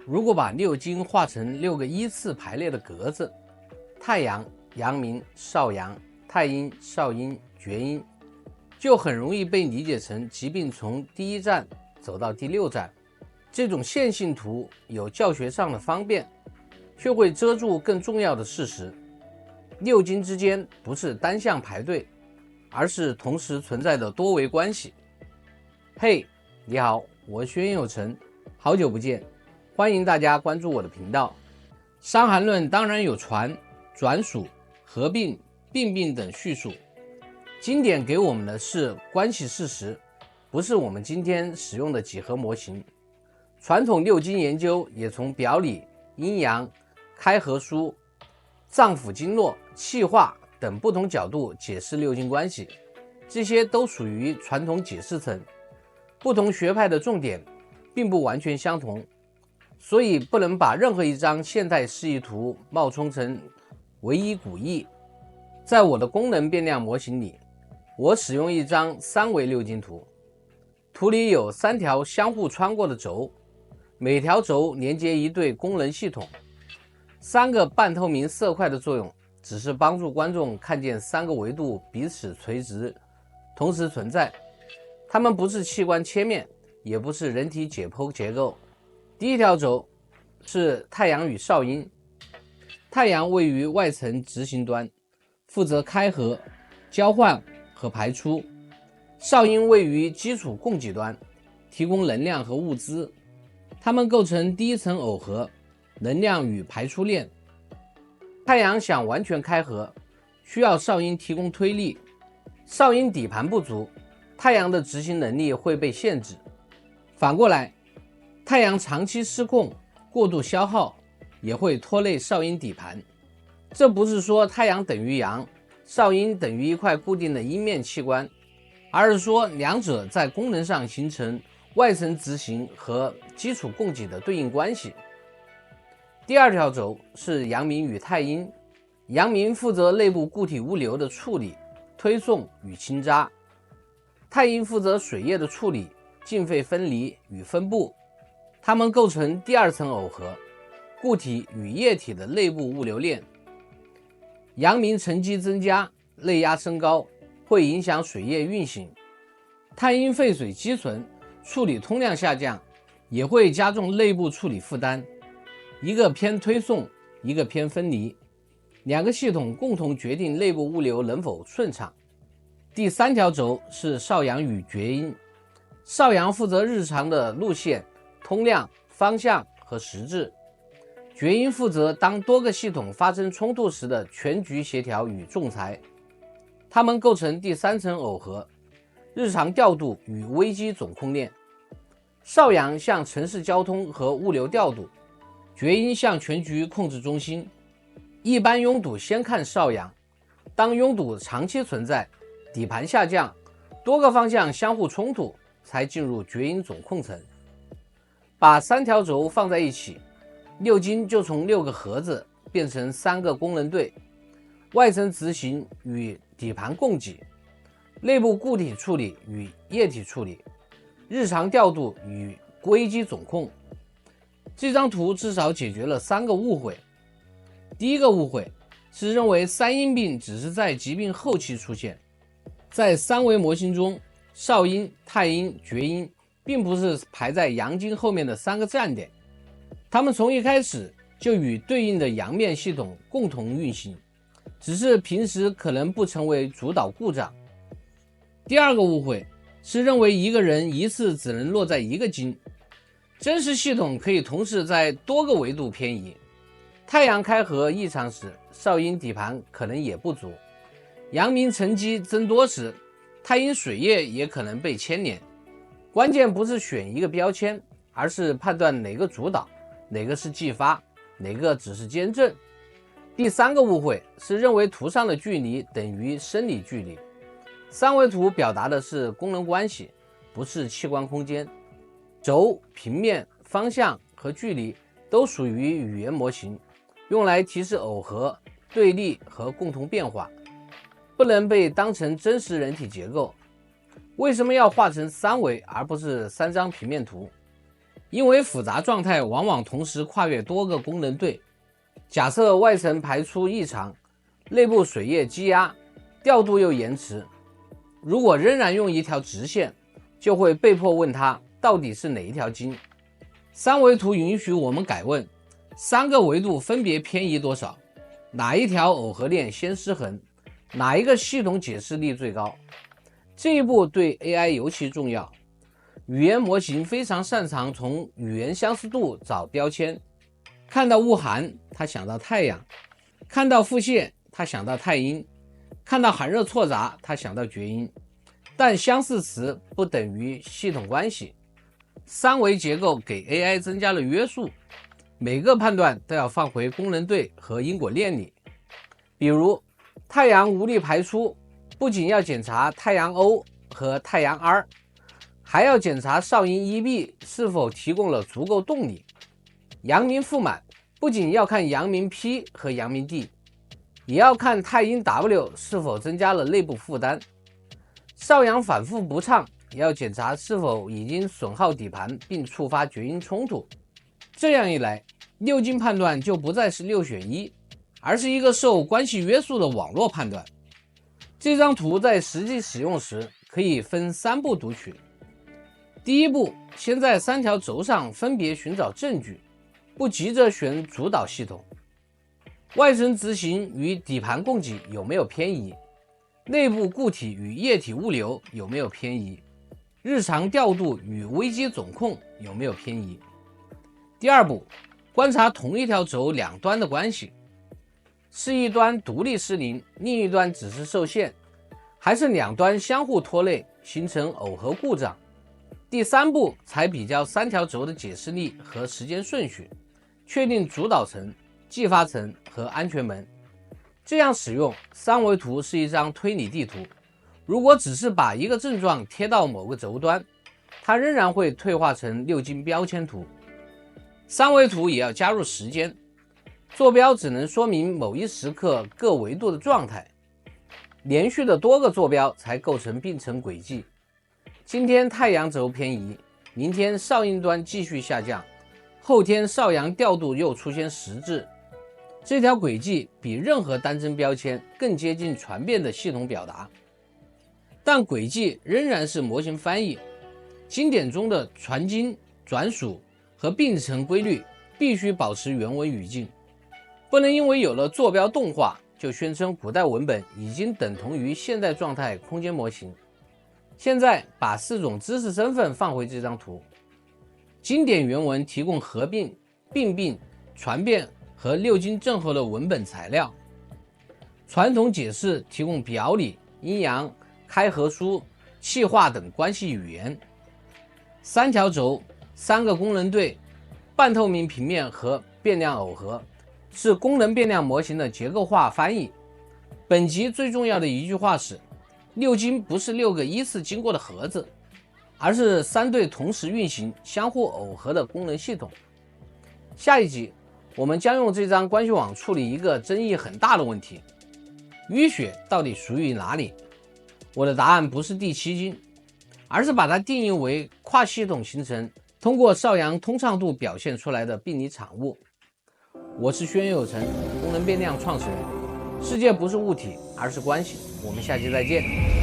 如果把六经画成6个依次排列的格子，太阳、阳明、少阳、太阴、少阴、厥阴，就很容易被理解成疾病从第1站走到第6站。这种线性图有教学上的方便，却会遮住更重要的事实：六经之间不是单向排队，而是同时存在的多维关系。嘿，你好，我是袁有成，好久不见，欢迎大家关注我的频道。伤寒论当然有传、转属、合并、并病等叙述，经典给我们的是关系事实，不是我们今天使用的几何模型。传统六经研究也从表里、阴阳、开合疏、脏腑经络、气化等不同角度解释六经关系，这些都属于传统解释层。不同学派的重点并不完全相同，所以不能把任何一张现代示意图冒充成唯一古义。在我的功能变量模型里，我使用一张3维六经图，图里有3条相互穿过的轴，每条轴连接一对功能系统。3个半透明色块的作用只是帮助观众看见3个维度彼此垂直，同时存在。它们不是器官切面，也不是人体解剖结构。第一条轴是太阳与少阴，太阳位于外层执行端，负责开合、交换和排出；少阴位于基础供给端，提供能量和物资。它们构成第一层耦合，能量与排出链。太阳想完全开合，需要少阴提供推力，少阴底盘不足，太阳的执行能力会被限制。反过来，太阳长期失控、过度消耗，也会拖累少阴底盘。这不是说太阳等于阳，少阴等于一块固定的阴面器官，而是说两者在功能上形成外层执行和基础供给的对应关系。第二条轴是阳明与太阴，阳明负责内部固体物流的处理、推送与清渣，太阴负责水液的处理、进废分离与分布。它们构成第2层耦合，固体与液体的内部物流链。阳明沉积增加，内压升高，会影响水液运行；太阴废水积存，处理通量下降，也会加重内部处理负担。一个偏推送，一个偏分离，两个系统共同决定内部物流能否顺畅。第3条轴是少阳与厥阴，少阳负责日常的路线、通量、方向和实质，厥阴负责当多个系统发生冲突时的全局协调与仲裁。它们构成第3层耦合，日常调度与危机总控链。少阳向城市交通和物流调度，厥阴向全局控制中心。一般拥堵先看少阳，当拥堵长期存在，底盘下降，多个方向相互冲突，才进入厥阴总控层。把3条轴放在一起，六经就从6个盒子变成3个功能队：外层执行与底盘供给，内部固体处理与液体处理，日常调度与危机总控。这张图至少解决了3个误会。第一个误会是认为3阴病只是在疾病后期出现，在3维模型中，少阴、太阴、厥阴并不是排在阳经后面的3个站点，它们从一开始就与对应的阳面系统共同运行，只是平时可能不成为主导故障。第二个误会是认为一个人一次只能落在一个经，真实系统可以同时在多个维度偏移。太阳开合异常时，少阴底盘可能也不足；阳明沉积增多时，太阴水液也可能被牵连。关键不是选一个标签，而是判断哪个主导，哪个是继发，哪个只是监证。第3个误会是认为图上的距离等于生理距离。3维图表达的是功能关系，不是器官空间。轴、平面、方向和距离都属于语言模型，用来提示耦合、对立和共同变化，不能被当成真实人体结构。为什么要画成3维而不是3张平面图？因为复杂状态往往同时跨越多个功能对。假设外层排出异常，内部水液积压，调度又延迟，如果仍然用一条直线，就会被迫问它到底是哪一条筋。三维图允许我们改问3个维度分别偏移多少，哪一条耦合链先失衡，哪一个系统解释力最高。这一步对 AI 尤其重要。语言模型非常擅长从语言相似度找标签，看到恶寒它想到太阳，看到腹泻它想到太阴，看到寒热错杂它想到厥阴，但相似词不等于系统关系。三维结构给 AI 增加了约束，每个判断都要放回功能对和因果链里。比如太阳无力排出，不仅要检查太阳 O 和太阳 R， 还要检查少阴 EB 是否提供了足够动力。阳明负满，不仅要看阳明 P 和阳明 D， 也要看太阴 W 是否增加了内部负担。少阳反复不畅，也要检查是否已经损耗底盘并触发厥阴冲突。这样一来，六经判断就不再是6选1，而是一个受关系约束的网络判断。这张图在实际使用时可以分3步读取。第一步，先在3条轴上分别寻找证据，不急着选主导系统。外层执行与底盘供给有没有偏移？内部固体与液体物流有没有偏移？日常调度与危机总控有没有偏移？第二步，观察同一条轴两端的关系，是一端独立失灵，另一端只是受限，还是两端相互拖累，形成耦合故障？第三步才比较3条轴的解释力和时间顺序，确定主导层、继发层和安全门。这样使用三维图是一张推理地图，如果只是把一个症状贴到某个轴端，它仍然会退化成六经标签图。三维图也要加入时间，坐标只能说明某一时刻各维度的状态，连续的多个坐标才构成并程轨迹。今天太阳轴偏移，明天少阴端继续下降，后天少阳调度又出现实质。这条轨迹比任何单帧标签更接近传变的系统表达，但轨迹仍然是模型翻译。经典中的传经、转属和并程规律必须保持原文语境，不能因为有了坐标动画就宣称古代文本已经等同于现代状态空间模型。现在把4种知识身份放回这张图，经典原文提供合并、并、传变和六经正合的文本材料，传统解释提供表里、阴阳、开合书、气化等关系语言。3条轴、3个功能对、半透明平面和变量耦合，是功能变量模型的结构化翻译。本集最重要的一句话是，六经不是6个依次经过的盒子，而是3对同时运行、相互耦合的功能系统。下一集我们将用这张关系网处理一个争议很大的问题：淤血到底属于哪里？我的答案不是第7经，而是把它定义为跨系统形成，通过少阳通畅度表现出来的病理产物。我是轩有成，功能变量创始人。世界不是物体，而是关系。我们下期再见。